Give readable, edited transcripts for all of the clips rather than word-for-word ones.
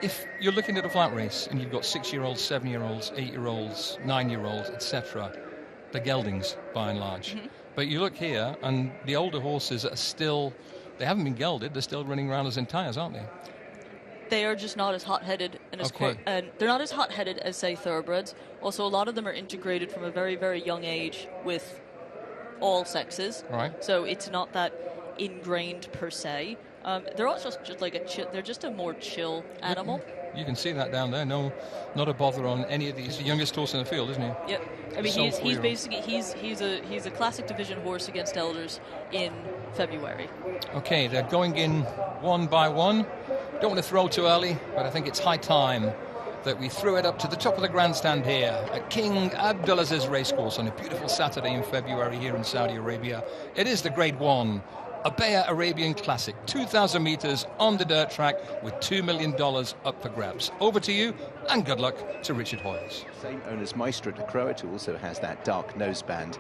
if you're looking at a flat race and you've got 6-year-olds, 7-year-olds, 8-year-olds, 9-year-olds, etc., they're geldings by and large. But you look here, and the older horses are still, they haven't been gelded, they're still running around as entires, aren't they? They are just not as hot-headed and as and they're not as hot-headed as, say, thoroughbreds. Also, a lot of them are integrated from a very, very young age with all sexes. Right. So it's not that ingrained per se. They're also just like they're just a more chill animal. You can see that down there. No, not a bother on any of these. The youngest horse in the field, isn't he? Yep. I mean, he's basically he's a classic division horse against elders in February. Okay, they're going in one by one. Don't want to throw too early, but I think it's high time that we threw it up to the top of the grandstand here at King Abdulaziz Racecourse on a beautiful Saturday in February here in Saudi Arabia. It is the Grade 1 Obaiyah Arabian Classic, 2,000 metres on the dirt track with $2 million up for grabs. Over to you, and good luck to Richard Hoiles. Same owner's Maestro de Croat, who also has that dark noseband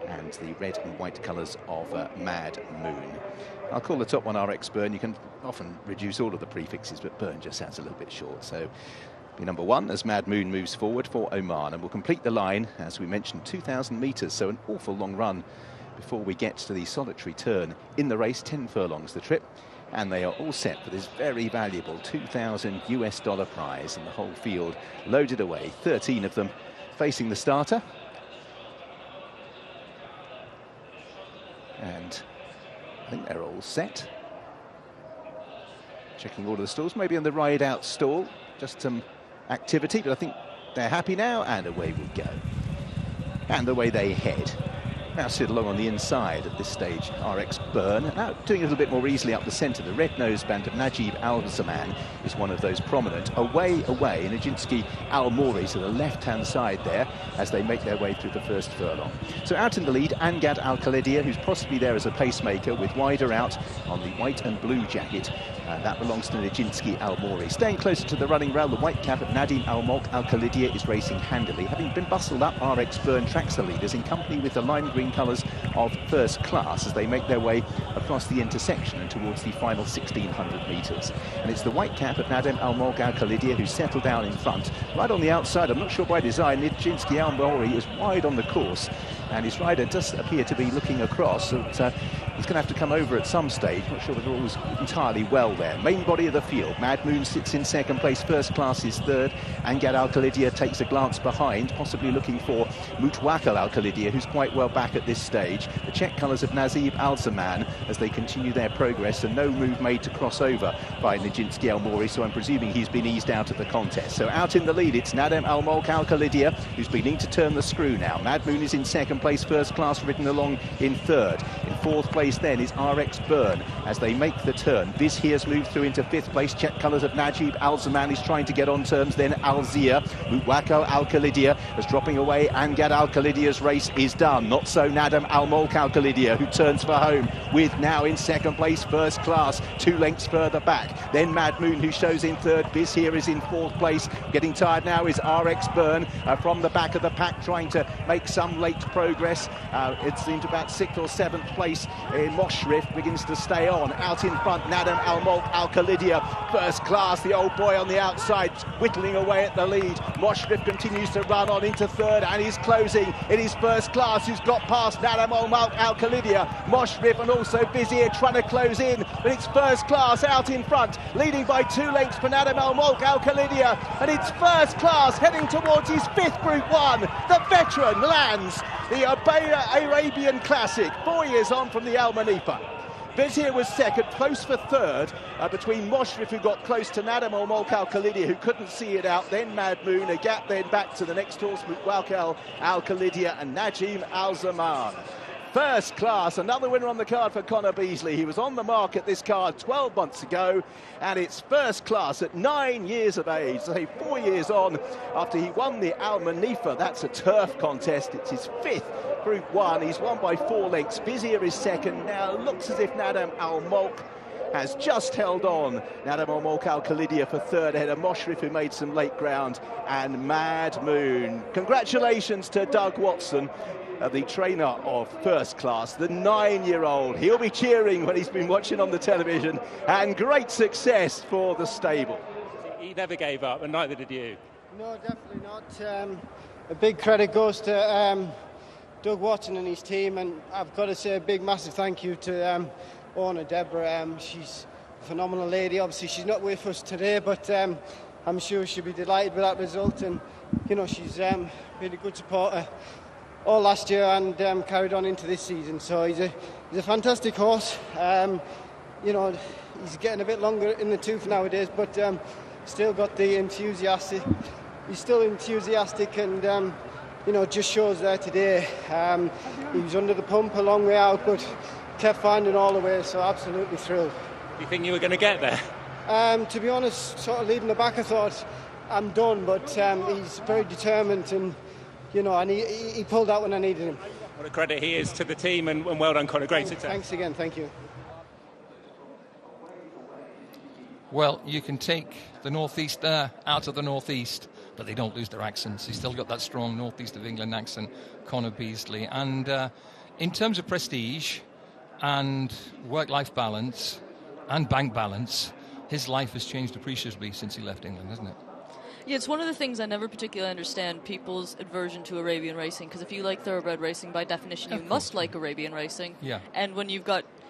and the red and white colours of Mad Moon. I'll call the top one RX Burn. You can often reduce all of the prefixes, but Burn just sounds a little bit short. So be number 1 as Mad Moon moves forward for Oman, and we'll complete the line, as we mentioned, 2,000 metres, so an awful long run before we get to the solitary turn in the race. 10 furlongs the trip, and they are all set for this very valuable $2,000 prize, and the whole field loaded away, 13 of them facing the starter. And I think they're all set. Checking all of the stalls, maybe on the ride out stall, just some activity, but I think they're happy now, and away we go. And away they head. Now sit along on the inside at this stage, RX Burn. Now doing a little bit more easily up the centre. The red noseband of Najib Al-Zaman is one of those prominent. Away, and Ajinski Al-Mori to the left-hand side there as they make their way through the first furlong. So out in the lead, Angad Al-Khalidia, who's possibly there as a pacemaker with Wider out on the white and blue jacket. That belongs to Najinski Al-Mori. Staying closer to the running rail, the white cap of Nadim Al-Mulk Al-Khalidia is racing handily. Having been bustled up, RX Burn tracks the leaders in company with the lime green colours of First Class as they make their way across the intersection and towards the final 1,600 metres. And it's the white cap of Nadim Al-Mulk Al-Khalidia who's settled down in front. Right on the outside, I'm not sure by design, Najinski Al-Mori is wide on the course, and his rider does appear to be looking across. So he's going to have to come over at some stage. Not sure whether all was entirely well there. Main body of the field. Mad Moon sits in second place. First Class is third. Angad Al-Khalidia takes a glance behind, possibly looking for Mutwakil Al-Khalidia, who's quite well back at this stage. The check colours of Nazib Al-Zaman as they continue their progress, and no move made to cross over by Najinski Al-Mori, so I'm presuming he's been eased out of the contest. So out in the lead, it's Nadim Al-Mulk Al-Khalidia, who's beginning to turn the screw now. Mad Moon is in second place. First Class ridden along in third. In fourth place then is RX Burn as they make the turn. Viz Here's moved through into fifth place. Check colours of Najib Al-Zaman is trying to get on terms. Then Al-Zia. Mutwakil Al-Khalidia is dropping away. Angad Al-Khalidia's race is done. Not so Nadim Al-Mulk Al-Khalidia, who turns for home with now in second place First Class, 2 lengths further back. Then Mad Moon, who shows in third. Viz Here is in fourth place. Getting tired now is RX Burn from the back of the pack, trying to make some late progress. It's into about 6th or 7th place. Moshrif begins to stay on. Out in front, Nadim Al-Mulk Al-Khalidia. First Class, the old boy on the outside, whittling away at the lead. Moshrif continues to run on into third, and he's closing. It is First Class who's got past Nadim Al-Mulk Al-Khalidia. Moshrif and also Vizier trying to close in, but it's First Class out in front, leading by 2 lengths for Nadim Al-Mulk Al-Khalidia, and it's First Class heading towards his 5th Group 1. The veteran lands the Obaiyah Arabian Classic, 4 years on from the Al Mneefah. Vizier was second, close for third, between Moshrif, who got close to Nadim Al-Mulk Al-Khalidia, who couldn't see it out, then Mad Moon, a gap then back to the next horse, Mutwakil Al-Khalidia and Najib Al-Zaman. First Class, another winner on the card for Connor Beasley. He was on the mark at this card 12 months ago, and it's First Class at 9 years of age, so 4 years on after he won the Al Mneefah. That's a turf contest. It's his 5th Group 1. He's won by 4 lengths. Vizier is second. Now looks as if Nadim Al-Mulk has just held on. Nadim Al-Mulk Al-Khalidia for third ahead of Moshrif, who made some late ground, and Mad Moon. Congratulations to Doug Watson, the trainer of First Class, the 9-year-old. He'll be cheering when he's been watching on the television, and great success for the stable. he never gave up, and neither did you. No, definitely not. A big credit goes to Doug Watson and his team, and I've got to say a big, massive thank you to owner Deborah. She's a phenomenal lady. Obviously, she's not with us today, but I'm sure she'll be delighted with that result. And you know, she's been a good supporter all last year and carried on into this season. So he's a fantastic horse. You know, he's getting a bit longer in the tooth nowadays, but still got the enthusiastic. He's still enthusiastic, and you know, just shows there today. He was under the pump a long way out, but kept finding all the way. So absolutely thrilled. Do you think you were going to get there? To be honest, sort of leaving the back, I thought I'm done, but he's very determined, and you know, and he pulled out when I needed him. What a credit he is to the team, and well done, Conor. Great success. Thanks again. Thank you. Well, you can take the northeaster out of the northeast, but they don't lose their accents. He's still got that strong northeast of England accent, Conor Beasley. And in terms of prestige and work-life balance and bank balance, his life has changed appreciably since he left England, hasn't it? Yeah, it's one of the things I never particularly understand, people's aversion to Arabian racing, because if you like thoroughbred racing, by definition, you must like Arabian racing. Yeah. And when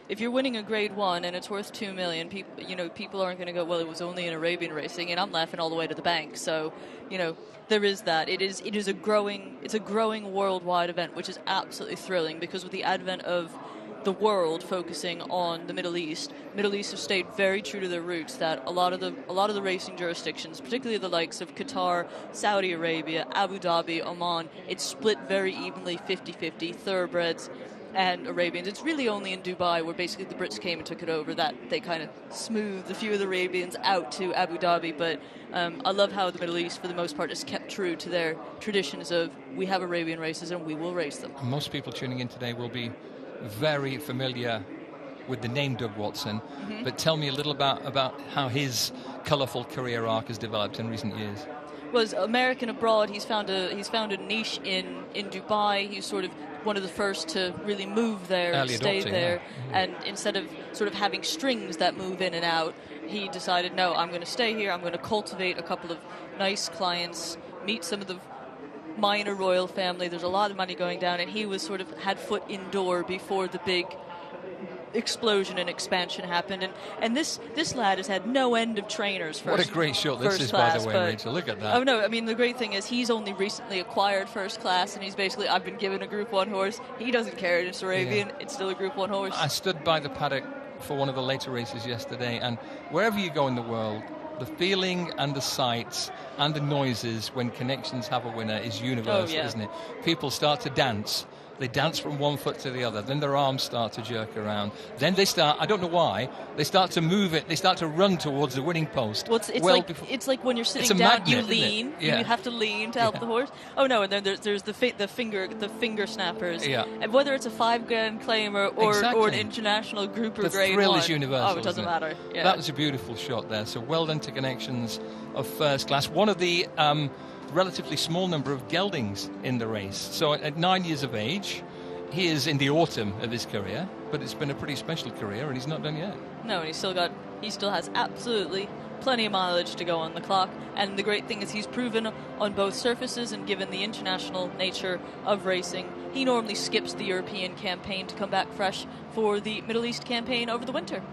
if you're winning a Grade 1 and it's worth $2 million, people aren't going to go, well, it was only in Arabian racing, and I'm laughing all the way to the bank. So, you know, there is that. It's a growing worldwide event, which is absolutely thrilling, because with the advent of the world focusing on the Middle East have stayed very true to their roots, that a lot of the racing jurisdictions, particularly the likes of Qatar, Saudi Arabia, Abu Dhabi, Oman, it's split very evenly, 50-50, thoroughbreds and Arabians. It's really only in Dubai, where basically the Brits came and took it over, that they kind of smoothed a few of the Arabians out to Abu Dhabi. But I love how the Middle East, for the most part, has kept true to their traditions of, we have Arabian races and we will race them. Most people tuning in today will be very familiar with the name Doug Watson, but tell me a little about how his colourful career arc has developed in recent years. Well, as American abroad, he's found a niche in Dubai. He's sort of one of the first to really move there, early stay adopting, there, yeah. And instead of sort of having strings that move in and out, he decided, no, I'm going to stay here, I'm going to cultivate a couple of nice clients, meet some of the minor royal family. There's a lot of money going down, and he was sort of had foot indoor before the big explosion and expansion happened, and this lad has had no end of trainers. What a great shot this is, by the way, Rachel. Look at that. Oh no, I mean, the great thing is he's only recently acquired first class, and he's basically, I've been given a Group 1 horse. He doesn't care. It's Arabian. Yeah. It's still a Group 1 horse. I stood by the paddock for one of the later races yesterday, and wherever you go in the world, the feeling and the sights and the noises when Connections have a winner is universal, isn't it? People start to dance. They dance from one foot to the other. Then their arms start to jerk around. Then they start, I don't know why, they start to move it. They start to run towards the winning post. Well, it's like when you're sitting down, magnet, you lean. Yeah. You have to lean to help the horse. Oh no, and then there's the finger snappers. Yeah. And whether it's a $5,000 claim or an international group or the Grade 1. The thrill is universal. Oh, it doesn't matter. Yeah. That was a beautiful shot there. So well done to Connections of first class. One of the relatively small number of geldings in the race. So at 9 years of age, he is in the autumn of his career, but it's been a pretty special career, and he's not done yet. No, and he still has absolutely plenty of mileage to go on the clock. And the great thing is he's proven on both surfaces, and given the international nature of racing, he normally skips the European campaign to come back fresh for the Middle East campaign over the winter.